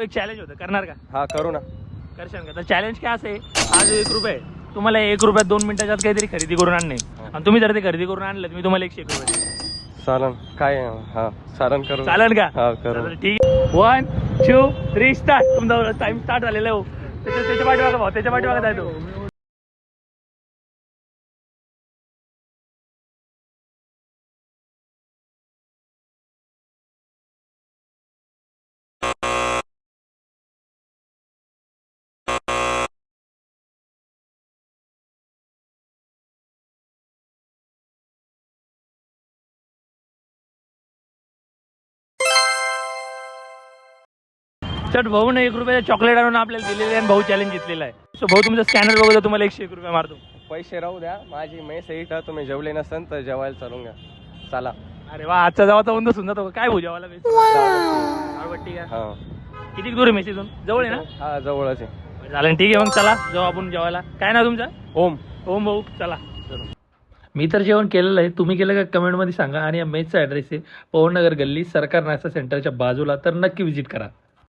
एक चॅलेंज होतं, करणार का? हा करू ना. करशाल का? तर चॅलेंज काय असं आहे, आज 1 रुपये तुम्हाला 1 रुपयात 2 मिनिटाच्यात काहीतरी खरेदी करून आणणे आणि तुम्ही जर ते खरेदी करून आणलं मी तुम्हाला 101 रुपये देईन. चालन काय? हा चालन करू. चालेल का? हा करू. तर ठीक आहे. 1 2 3 स्टार्ट. तुमचा टाइम स्टार्ट झालेला आहे. त्याच्या पाठीमागे भाऊ, त्याच्या पाठीमागे जाय तो. चट भाऊ ने 1 रुपयाचा चॉकलेट आणून आपल्याला दिलेले आणि भाऊ चॅलेंज घेतलेला आहे. सो भाऊ तुमचा स्कॅनर बघू, तुम्हाला 101 रुपये मारतो. पैसे राहू द्या, माझी मेस इथं. तुम्ही जेवले नसन तर जेवायला चालून घ्या. चला. अरे वा, आजचा जेवाचा बंद सुंदर तो. काय भाऊ जेवायला आवडती का? हा किती दूर आहे मेसीतून? जवळ आहे ना? हा जवळच आहे. चालेल ठीक आहे, मग चला जाऊ आपण जेवायला. काय नाव तुमचं? ओम. ओम भाऊ, चला. मी तर जेवण केलेलं आहे, तुम्ही केलं का कमेंटमध्ये सांगा. आणि या मेसचा ॲड्रेस आहे पवननगर गल्ली, सरकार नाश्ता सेंटरच्या बाजूला. तर नक्की व्हिजिट करा.